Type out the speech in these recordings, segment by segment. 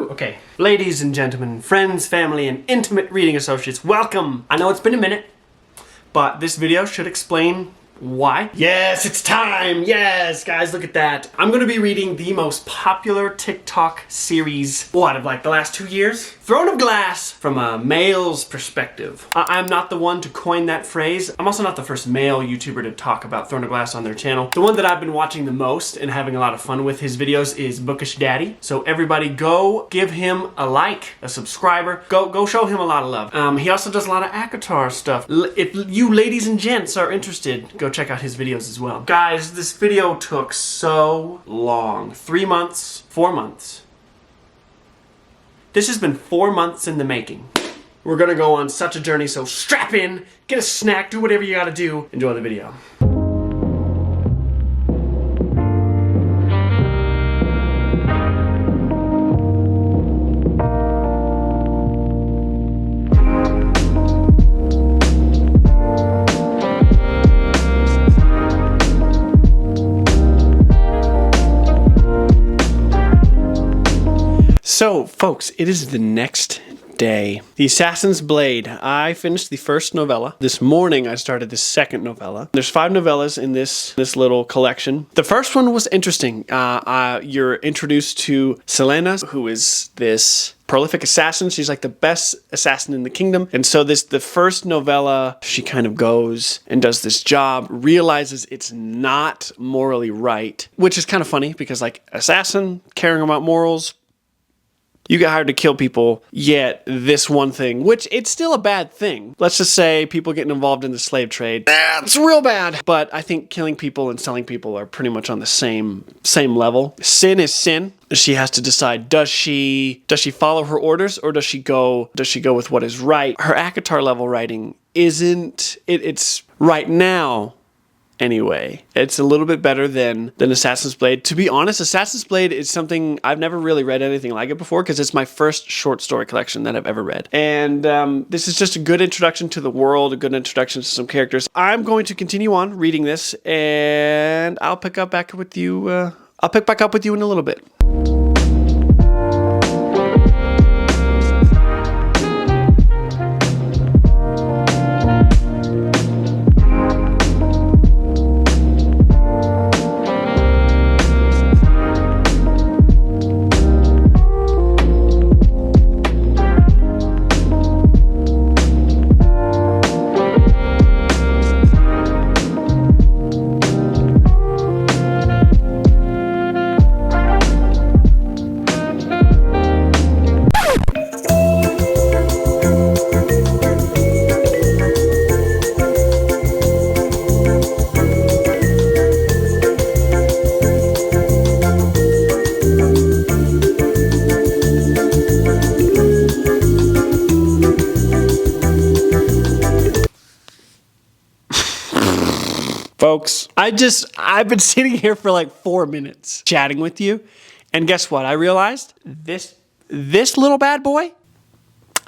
Woo! Okay. Ladies and gentlemen, friends, family, and intimate reading associates, welcome! I know it's been a minute, but this video should explain why. Yes, it's time! Yes, guys, look at that. I'm gonna be reading the most popular TikTok series, what, of like the last 2 years? Throne of Glass from a male's perspective. I'm not the one to coin that phrase. I'm also not the first male YouTuber to talk about Throne of Glass on their channel. The one that I've been watching the most and having a lot of fun with his videos is Bookish Daddy. So everybody go give him a like, a subscriber. Go show him a lot of love. He also does a lot of acotar stuff. If you ladies and gents are interested, go check out his videos as well. Guys, this video took so long. 3 months, 4 months. This has been 4 months in the making. We're gonna go on such a journey, so strap in, get a snack, do whatever you gotta do. Enjoy the video. So, folks, it is the next day. The Assassin's Blade. I finished the first novella. This morning, I started the second novella. There's 5 novellas in this little collection. The first one was interesting. You're introduced to Selena, who is this prolific assassin. She's like the best assassin in the kingdom. And so the first novella, she kind of goes and does this job, realizes it's not morally right, which is kind of funny because like assassin, caring about morals, you get hired to kill people, yet this one thing, which it's still a bad thing. Let's just say people getting involved in the slave trade. It's real bad. But I think killing people and selling people are pretty much on the same level. Sin is sin. She has to decide, does she follow her orders or does she go with what is right? Her acotar level writing isn't, it's right now. Anyway, it's a little bit better than Assassin's Blade. To be honest, Assassin's Blade is something I've never really read anything like it before because it's my first short story collection that I've ever read. And this is just a good introduction to the world, a good introduction to some characters. I'm going to continue on reading this, and I'll pick back up with you in a little bit. Folks, I've been sitting here for like 4 minutes chatting with you, and guess what? I realized this little bad boy,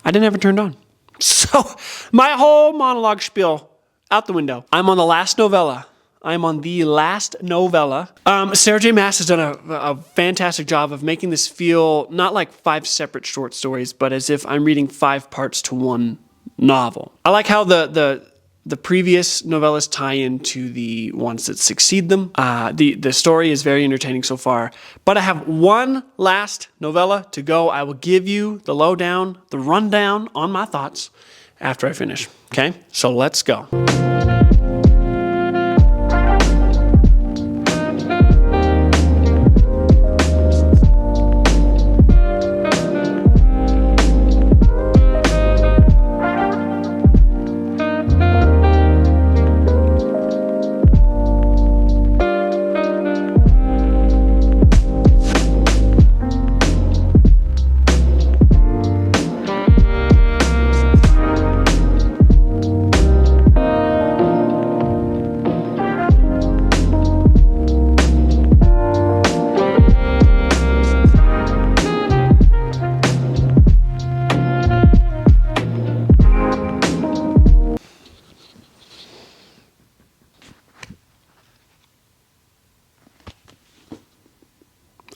I didn't have it turned on. So my whole monologue spiel out the window. I'm on the last novella. Sarah J. Maas has done a fantastic job of making this feel not like 5 separate short stories, but as if I'm reading 5 parts to one novel. I like how the previous novellas tie into the ones that succeed them. The story is very entertaining so far, but I have one last novella to go. I will give you the lowdown, the rundown on my thoughts after I finish. Okay, so let's go.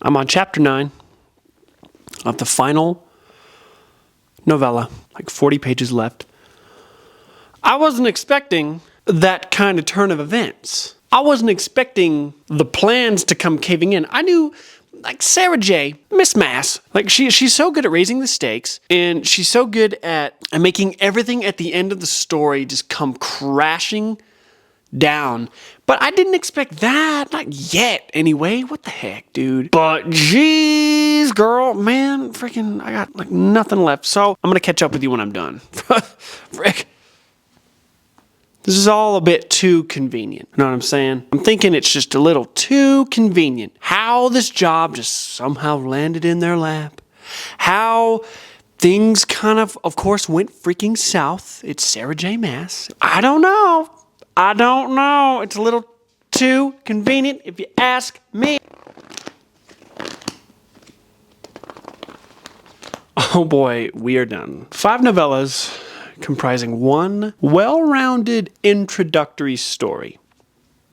I'm on chapter 9. of the final novella, like 40 pages left. I wasn't expecting that kind of turn of events. I wasn't expecting the plans to come caving in. I knew, like, Sarah J., Miss Maas, like, she's so good at raising the stakes, and she's so good at making everything at the end of the story just come crashing down. But I didn't expect that. Not yet, anyway. What the heck, dude? But jeez, girl, man, freaking, I got, like, nothing left. So I'm gonna catch up with you when I'm done. Frick. This is all a bit too convenient. You know what I'm saying? I'm thinking it's just a little too convenient. How this job just somehow landed in their lap. How things kind of course, went freaking south. It's Sarah J. Maas. I don't know. It's a little too convenient if you ask me. Oh boy, we are done. 5 novellas comprising one well-rounded introductory story.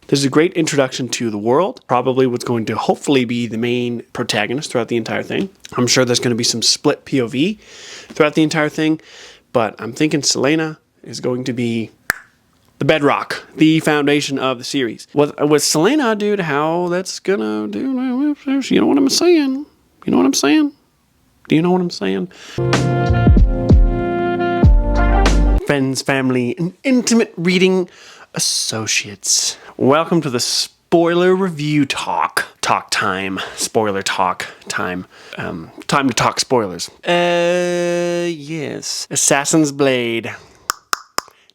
This is a great introduction to the world, probably what's going to hopefully be the main protagonist throughout the entire thing. I'm sure there's going to be some split POV throughout the entire thing, but I'm thinking Selena is going to be the bedrock, the foundation of the series. With Selena, dude, how that's gonna do, you know what I'm saying? You know what I'm saying? Do you know what I'm saying? Friends, family, and intimate reading associates. Welcome to the spoiler review talk. Talk time. Spoiler talk time. Time to talk spoilers. Yes. Assassin's Blade.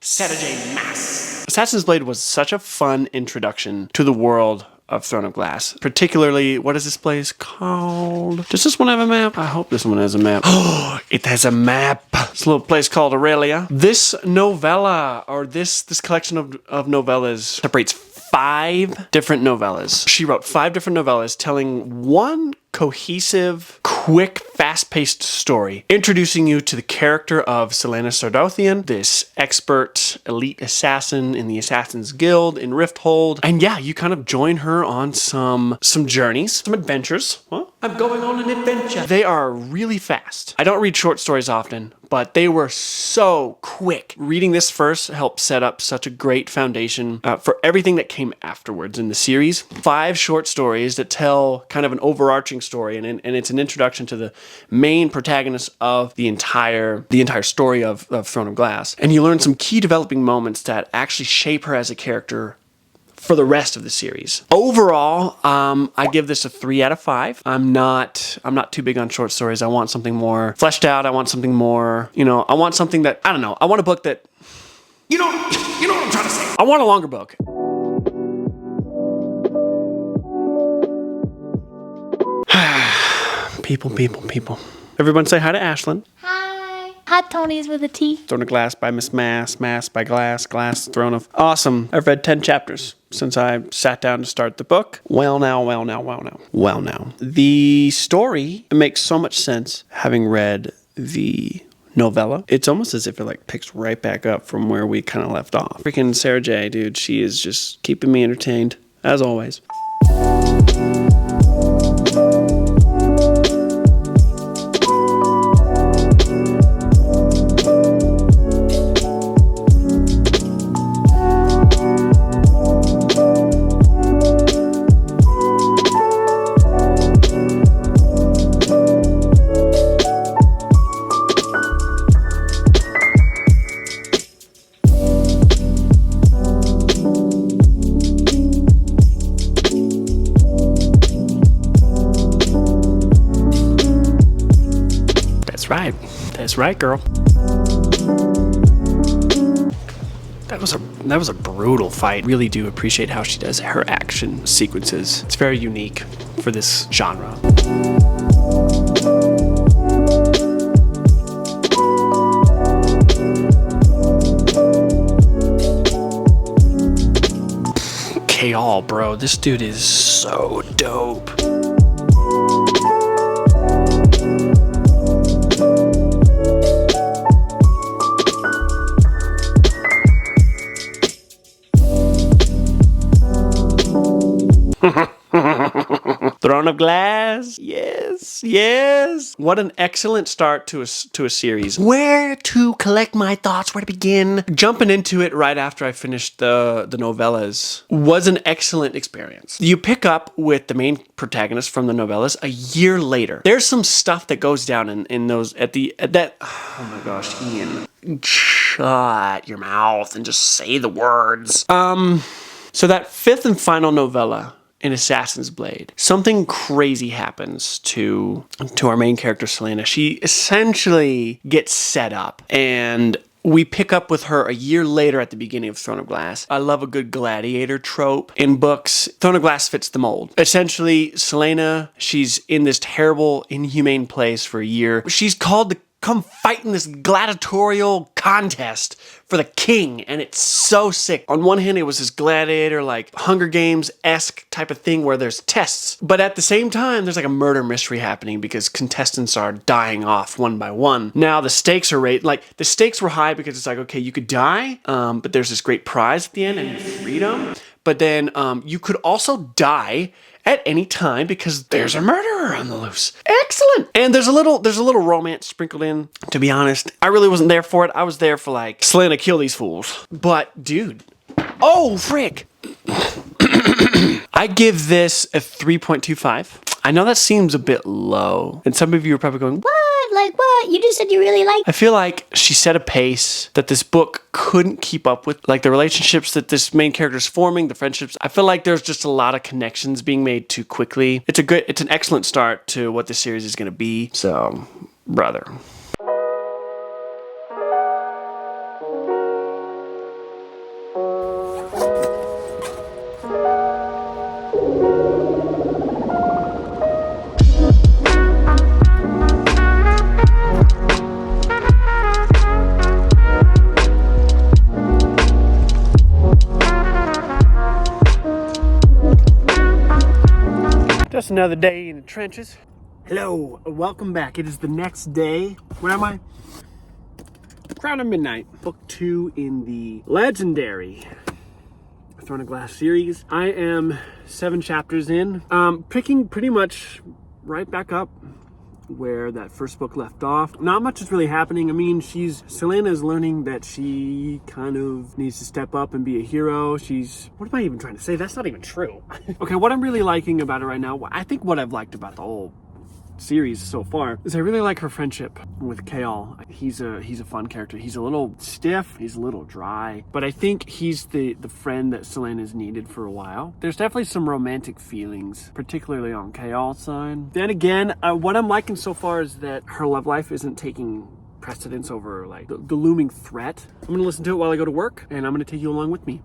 Sarah J. Maas. Assassin's Blade was such a fun introduction to the world of Throne of Glass. Particularly, what is this place called? Does this one have a map? I hope this one has a map. Oh, it has a map. It's a little place called Aurelia. This novella, or this collection of novellas, separates 5 different novellas. She wrote 5 different novellas telling one cohesive, quick, fast-paced story, introducing you to the character of Selena Sardothian, this expert elite assassin in the Assassin's Guild in Rifthold. And yeah, you kind of join her on some journeys, some adventures. Huh? I'm going on an adventure. They are really fast. I don't read short stories often, but they were so quick. Reading this first helped set up such a great foundation for everything that came afterwards in the series. 5 short stories that tell kind of an overarching story, and it's an introduction to the main protagonist of the entire story of Throne of Glass. And you learn some key developing moments that actually shape her as a character for the rest of the series. Overall, I give this a 3 out of 5. I'm not too big on short stories. I want something more fleshed out. I want something more, I want something that, I don't know. I want a book that, you know what I'm trying to say. I want a longer book. People. Everyone say hi to Ashlyn. Hi. Hot Tony's with a T. Throne of Glass by Miss Maas, Maas by Glass, Glass, Throne of... Awesome. I've read 10 chapters since I sat down to start the book. Well now. The story makes so much sense having read the novella. It's almost as if it picks right back up from where we kind of left off. Freaking Sarah J, dude, she is just keeping me entertained, as always. That's right, girl. That was a brutal fight. Really do appreciate how she does her action sequences. It's very unique for this genre. K-All, bro. This dude is so dope. Throne Throne of Glass. Yes, yes. What an excellent start to a series. Where to collect my thoughts, where to begin? Jumping into it right after I finished the novellas was an excellent experience. You pick up with the main protagonist from the novellas a year later. There's some stuff that goes down in those at that. Oh my gosh, Ian. Shut your mouth and just say the words. So that fifth and final novella in Assassin's Blade, something crazy happens to our main character, Selena. She essentially gets set up, and we pick up with her a year later at the beginning of Throne of Glass. I love a good gladiator trope in books. Throne of Glass fits the mold. Essentially, Selena, she's in this terrible, inhumane place for a year. She's called to come fight in this gladiatorial contest for the king, and it's so sick. On one hand, it was this gladiator, like Hunger Games-esque type of thing where there's tests, but at the same time, there's like a murder mystery happening because contestants are dying off one by one. Now the stakes are the stakes were high because it's like, okay, you could die, but there's this great prize at the end and freedom. But then you could also die at any time because there's a murderer on the loose. Excellent. And there's a little romance sprinkled in. To be honest, I really wasn't there for it. I was there for like, Selena, kill these fools. But dude, oh frick. I give this a 3.25. I know that seems a bit low, and some of you are probably going, What? Like what? You just said you really liked. I feel like she set a pace that this book couldn't keep up with. Like the relationships that this main character is forming, the friendships. I feel like there's just a lot of connections being made too quickly. It's an excellent start to what this series is going to be. So, brother. Just another day in the trenches. Hello, welcome back. It is the next day. Where am I? Crown of Midnight. Book 2 in the legendary Throne of Glass series. I am 7 chapters in. Picking pretty much right back up where that first book left off. Not much is really happening. I mean, Selena is learning that she kind of needs to step up and be a hero. What am I even trying to say? That's not even true. Okay, what I'm really liking about it right now, I think what I've liked about the whole series so far is I really like her friendship with Kale. He's a fun character. He's a little stiff, he's a little dry, but I think he's the friend that Selena's needed for a while. There's definitely some romantic feelings, particularly on Kale's side. Then again, what I'm liking so far is that her love life isn't taking precedence over like the looming threat. I'm gonna listen to it while I go to work, and I'm gonna take you along with me.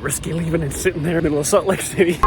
Risky leaving and sitting there in the middle of Salt Lake City.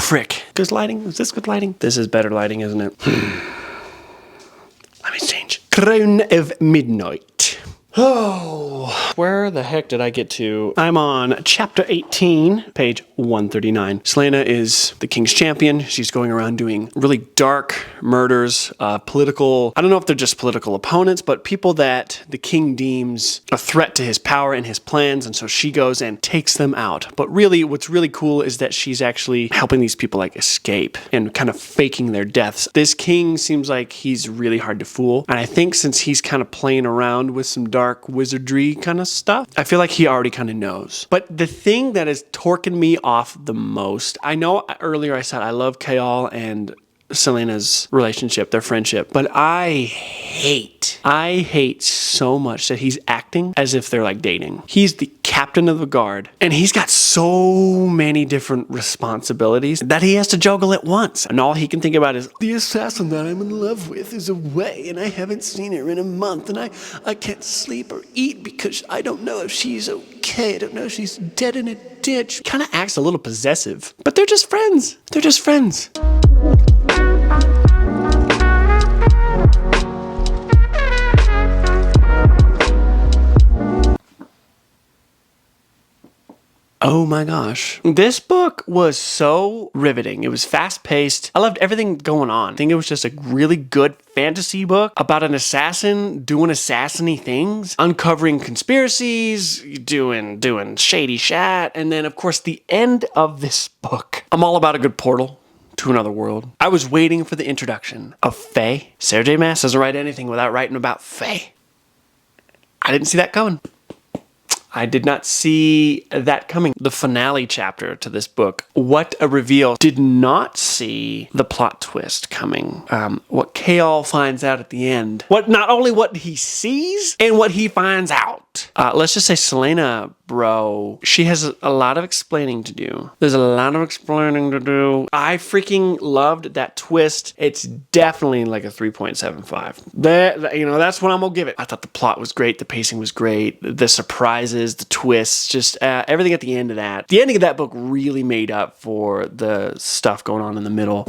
Frick. Good lighting? Is this good lighting? This is better lighting, isn't it? Let me change. Crown of Midnight. Oh, where the heck did I get to? I'm on chapter 18, page 139. Selena is the king's champion. She's going around doing really dark murders, political, I don't know if they're just political opponents, but people that the king deems a threat to his power and his plans, and so she goes and takes them out. But really, what's really cool is that she's actually helping these people like escape and kind of faking their deaths. This king seems like he's really hard to fool, and I think since he's kind of playing around with some dark wizardry kind of stuff, I feel like he already kind of knows. But the thing that is torquing me off the most, I know earlier I said I love Kale and Selena's relationship, their friendship. But I hate so much that he's acting as if they're like dating. He's the captain of the guard, and he's got so many different responsibilities that he has to juggle at once. And all he can think about is, the assassin that I'm in love with is away, and I haven't seen her in a month, and I can't sleep or eat because I don't know if she's okay. I don't know if she's dead in a ditch. Kind of acts a little possessive, but they're just friends. They're just friends. Oh my gosh. This book was so riveting. It was fast-paced. I loved everything going on. I think it was just a really good fantasy book about an assassin doing assassiny things, uncovering conspiracies, doing shady shat, and then of course the end of this book. I'm all about a good portal to another world. I was waiting for the introduction of Faye. Sarah J. Maas doesn't write anything without writing about Faye. I didn't see that coming. I did not see that coming. The finale chapter to this book, what a reveal. Did not see the plot twist coming. What Kale finds out at the end. Not only what he sees and what he finds out. Let's just say Selena, bro, she has a lot of explaining to do. There's a lot of explaining to do. I freaking loved that twist. It's definitely like a 3.75. That's what I'm gonna give it. I thought the plot was great. The pacing was great. The surprises, the twists, just everything at the end of that. The ending of that book really made up for the stuff going on in the middle.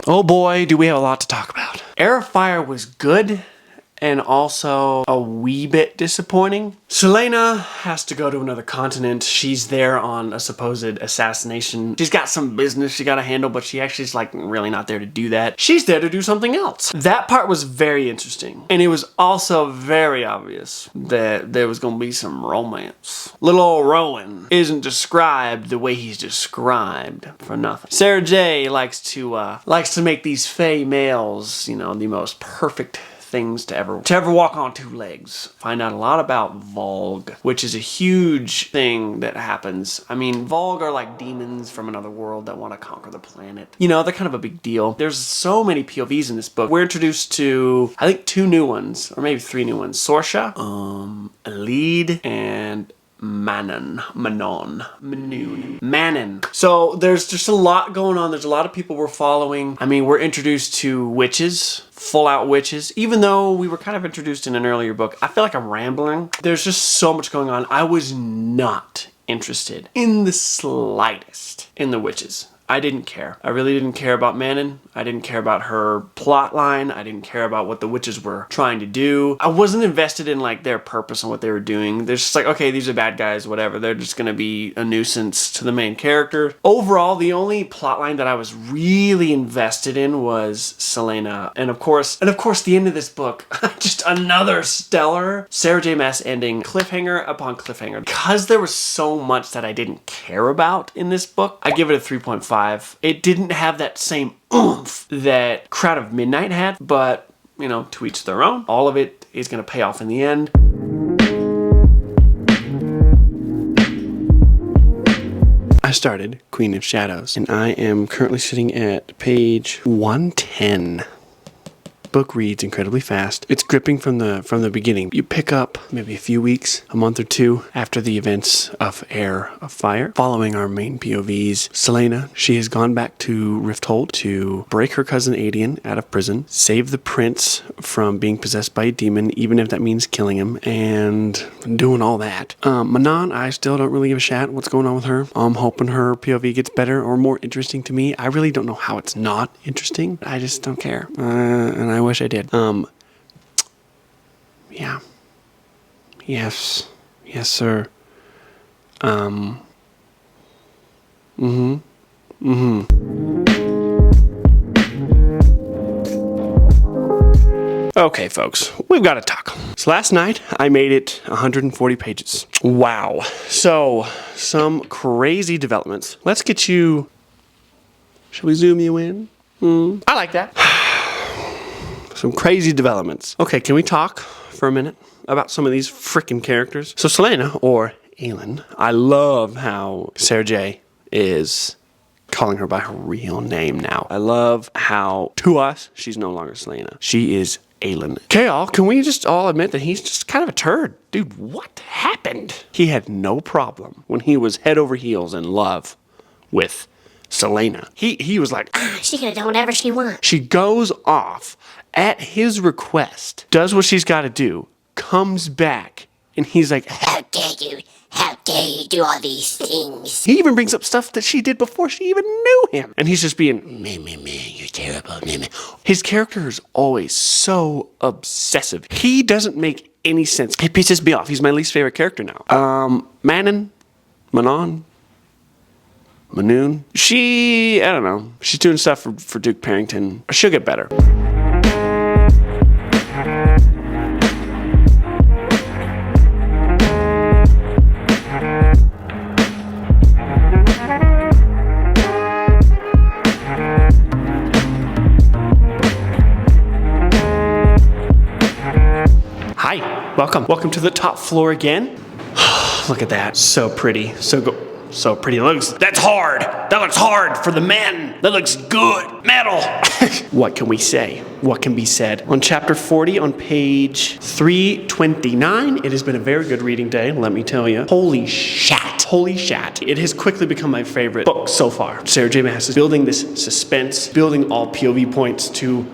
Oh boy, do we have a lot to talk about. Heir of Fire was good and also a wee bit disappointing. Selena has to go to another continent. She's there on a supposed assassination. She's got some business she gotta handle, but she actually is like really not there to do that. She's there to do something else. That part was very interesting. And it was also very obvious that there was gonna be some romance. Little old Rowan isn't described the way he's described for nothing. Sarah J likes to make these fey males, the most perfect things to ever walk on two legs. Find out a lot about Volg, which is a huge thing that happens. I mean, Volg are like demons from another world that want to conquer the planet. They're kind of a big deal. There's so many POVs in this book. We're introduced to, I think, 2 new ones, or maybe 3 new ones. Sorsha, Elide, and Manon. So there's just a lot going on. There's a lot of people we're following. I mean, we're introduced to witches, full out witches. Even though we were kind of introduced in an earlier book, I feel like I'm rambling. There's just so much going on. I was not interested in the slightest in the witches. I didn't care. I really didn't care about Manon. I didn't care about her plot line. I didn't care about what the witches were trying to do. I wasn't invested in like their purpose and what they were doing. They're just like, okay, these are bad guys, whatever. They're just gonna be a nuisance to the main character. Overall, the only plot line that I was really invested in was Selena. And of course, the end of this book, just another stellar Sarah J. Maas ending, cliffhanger upon cliffhanger. Because there was so much that I didn't care about in this book, I give it a 3.5. It didn't have that same oomph that Crowd of Midnight had, but, to each their own. All of it is going to pay off in the end. I started Queen of Shadows, and I am currently sitting at page 110. Book reads incredibly fast. It's gripping from the beginning. You pick up maybe a few weeks, a month or two after the events of Heir of Fire, following our main POVs. Selena, she has gone back to Rifthold to break her cousin Adian out of prison, save the prince from being possessed by a demon, even if that means killing him, and doing all that. Manon, I still don't really give a shat what's going on with her. I'm hoping her POV gets better or more interesting to me. I really don't know how it's not interesting. I just don't care. And I wish I did. Yeah. Yes. Yes, sir. Okay, folks, we've got to talk. So last night, I made it 140 pages. Wow. So, some crazy developments. Let's get you... Shall we zoom you in? I like that. Some crazy developments. Okay, can we talk for a minute about some of these freaking characters? So Selena, or Aelin, I love how Sarah J is calling her by her real name now. I love how, to us, she's no longer Selena. She is Aelin. Kael, can we just all admit that he's just kind of a turd? Dude, what happened? He had no problem when he was head over heels in love with Selena. He was like, She can have done whatever she wants. she goes off at his request, does what she's got to do, comes back, and he's like, How dare you? How dare you do all these things? he even brings up stuff that she did before she even knew him. And he's just being, me, you're terrible, me. His character is always so obsessive. He doesn't make any sense. He pisses me off. He's my least favorite character now. Manon, Manoon, I don't know. She's doing stuff for Duke Parrington. She'll get better. Hi, welcome to the top floor again. Look at that, so pretty, so pretty. That's hard. That looks hard for the men. That looks good. Metal. What can we say? What can be said? On chapter 40, on page 329, it has been a very good reading day, let me tell you. Holy shat. It has quickly become my favorite book so far. Sarah J. Maas is building this suspense, building all POV points to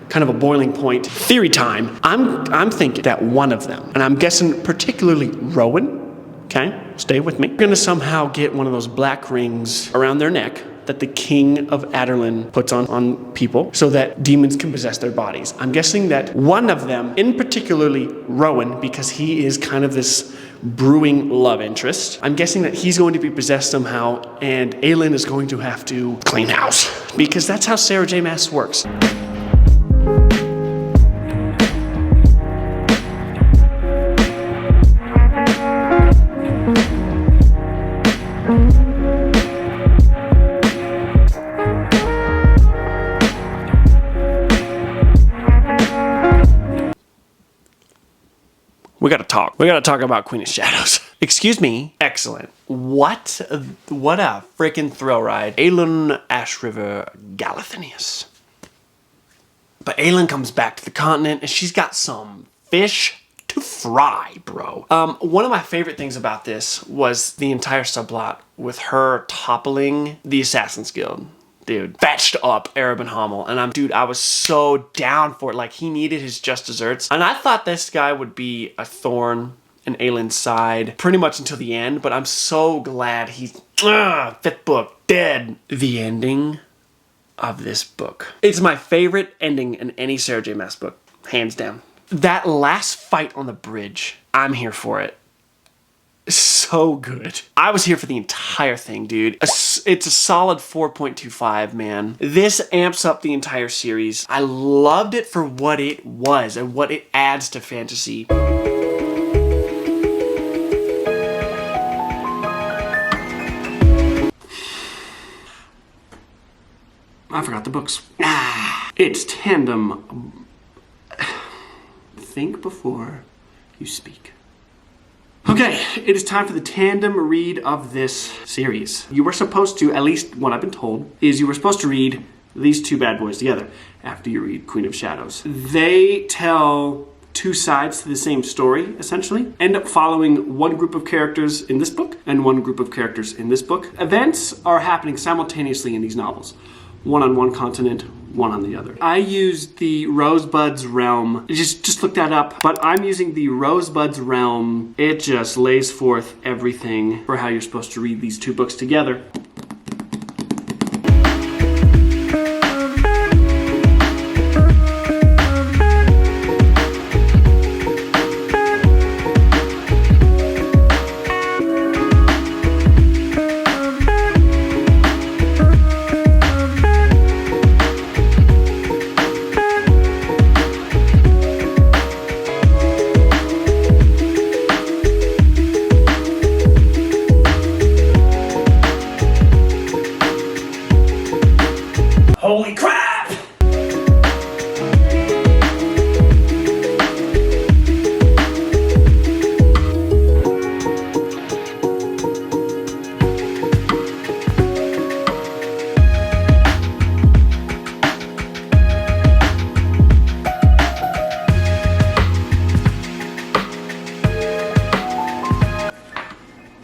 kind of a boiling point. Theory time. I'm thinking that one of them, and I'm guessing particularly Rowan, okay, stay with me, gonna somehow get one of those black rings around their neck that the king of Aderlin puts on people so that demons can possess their bodies. I'm guessing that one of them, in particularly Rowan, because he is kind of this brewing love interest, I'm guessing that he's going to be possessed somehow, and Aelin is going to have to clean house, because that's how Sarah J. Maas works. We gotta talk about Queen of Shadows. Excuse me. Excellent. What a freaking thrill ride. Aelin Ashriver Galathinius. But Aelin comes back to the continent and she's got some fish to fry, bro. One of my favorite things about this was the entire subplot with her toppling the Assassin's Guild. Dude, fetched up Arab Hamel, and I was so down for it. Like, he needed his just desserts. And I thought this guy would be a thorn in Aelin's side pretty much until the end, but I'm so glad he's, fifth book, dead. The ending of this book. It's my favorite ending in any Sarah J. Maas book, hands down. That last fight on the bridge, I'm here for it. So good. I was here for the entire thing, dude. It's a solid 4.25, man. This amps up the entire series. I loved it for what it was and what it adds to fantasy. I forgot the books. It's Tandem. Think before you speak. Okay, it is time for the tandem read of this series. You were supposed to, at least what I've been told, is you were supposed to read these two bad boys together after you read Queen of Shadows. They tell two sides to the same story, essentially. End up following one group of characters in this book and one group of characters in this book. Events are happening simultaneously in these novels. One on one continent, one on the other. I used the Rosebud's Realm. Just look that up. But I'm using the Rosebud's Realm. It just lays forth everything for how you're supposed to read these two books together.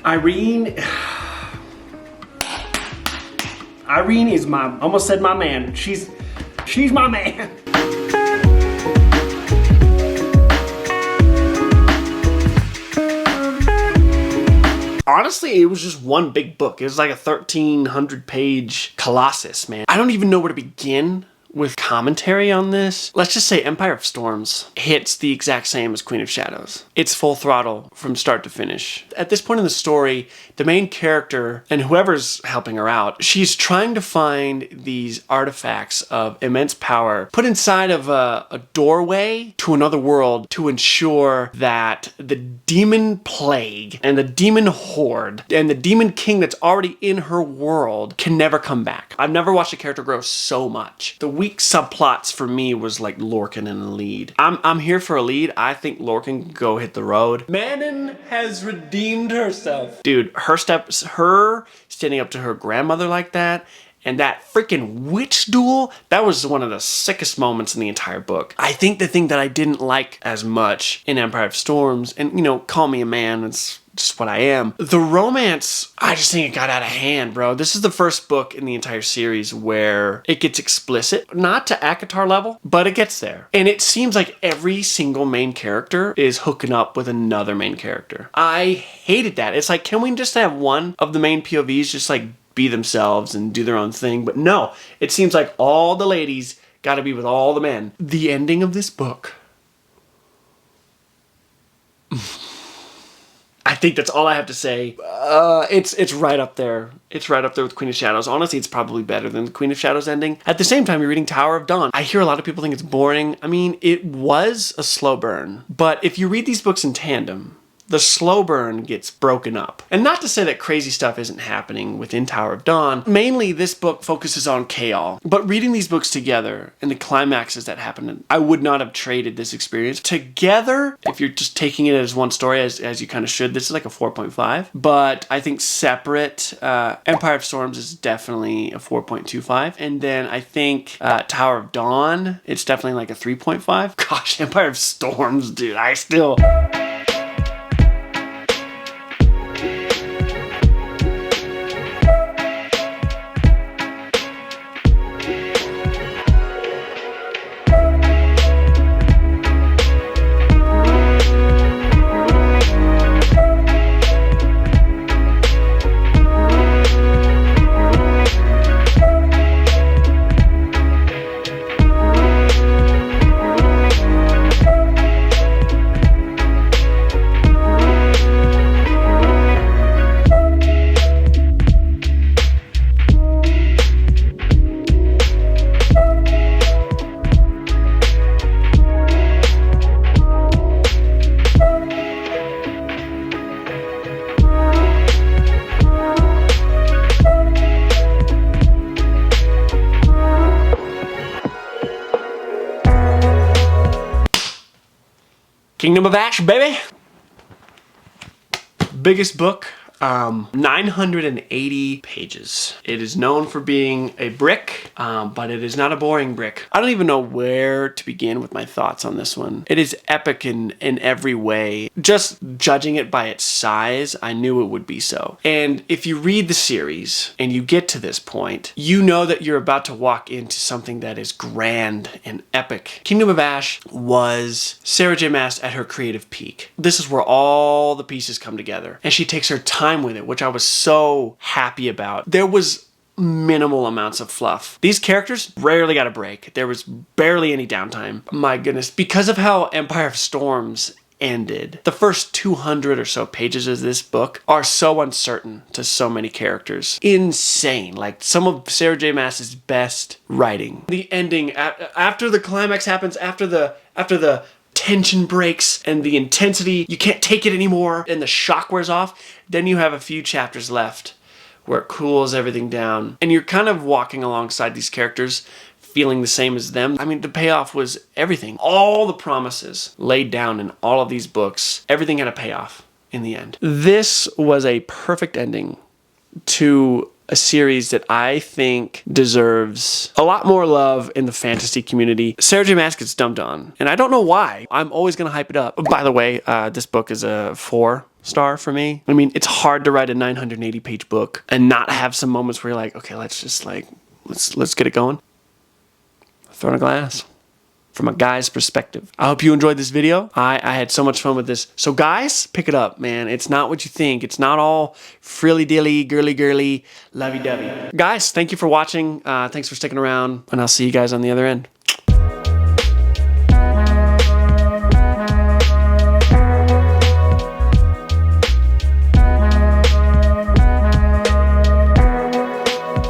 Irene is my, almost said my man. She's my man. Honestly, it was just one big book. It was like a 1,300 page colossus, man. I don't even know where to begin with commentary on this. Let's just say Empire of Storms hits the exact same as Queen of Shadows. It's full throttle from start to finish. At this point in the story, the main character and whoever's helping her out, she's trying to find these artifacts of immense power put inside of a doorway to another world to ensure that the demon plague and the demon horde and the demon king that's already in her world can never come back. I've never watched a character grow so much. The weak subplots for me was like Lorcan in the lead. I'm here for a lead. I think Lorcan can go hit the road. Manon has redeemed herself. Dude, her standing up to her grandmother like that, and that freaking witch duel, that was one of the sickest moments in the entire book. I think the thing that I didn't like as much in Empire of Storms, and you know, call me a man, it's just what I am. The romance, I just think it got out of hand, bro. This is the first book in the entire series where it gets explicit. Not to acotar level, but it gets there. And it seems like every single main character is hooking up with another main character. I hated that. It's like, can we just have one of the main POVs just like be themselves and do their own thing? But no, it seems like all the ladies gotta be with all the men. The ending of this book, I think that's all I have to say. It's right up there. It's right up there with Queen of Shadows. Honestly, it's probably better than the Queen of Shadows ending. At the same time, you're reading Tower of Dawn. I hear a lot of people think it's boring. I mean, it was a slow burn. But if you read these books in tandem, the slow burn gets broken up. And not to say that crazy stuff isn't happening within Tower of Dawn. Mainly, this book focuses on Chaol. But reading these books together and the climaxes that happen, I would not have traded this experience. Together, if you're just taking it as one story, as you kind of should, this is like a 4.5. But I think separate, Empire of Storms is definitely a 4.25. And then I think Tower of Dawn, it's definitely like a 3.5. Gosh, Empire of Storms, dude, I still... Kingdom of Ash, baby! Biggest book, 980 pages. It is known for being a brick, but it is not a boring brick. I don't even know where to begin with my thoughts on this one. It is epic in every way. Just judging it by its size, I knew it would be so. And if you read the series and you get to this point, you know that you're about to walk into something that is grand and epic. Kingdom of Ash was Sarah J. Maas at her creative peak. This is where all the pieces come together. And she takes her time with it, which I was so happy about. There was minimal amounts of fluff. These characters rarely got a break. There was barely any downtime. My goodness. Because of how Empire of Storms ended, the first 200 or so pages of this book are so uncertain to so many characters. Insane. Like some of Sarah J. Maas's best writing. The ending, after the climax happens, after the tension breaks and the intensity, you can't take it anymore, and the shock wears off, then you have a few chapters left where it cools everything down. And you're kind of walking alongside these characters, feeling the same as them. I mean, the payoff was everything. All the promises laid down in all of these books, everything had a payoff in the end. This was a perfect ending to a series that I think deserves a lot more love in the fantasy community. Sarah J. Maas gets dumped on, and I don't know why. I'm always going to hype it up. By the way, this book is a 4 star for me. I mean, it's hard to write a 980 page book and not have some moments where you're like, okay, let's just like, let's get it going. Throw in a glass. From a guy's perspective. I hope you enjoyed this video. I had so much fun with this. So guys, pick it up, man. It's not what you think. It's not all frilly-dilly, girly-girly, lovey-dovey. Guys, thank you for watching. Thanks for sticking around, and I'll see you guys on the other end.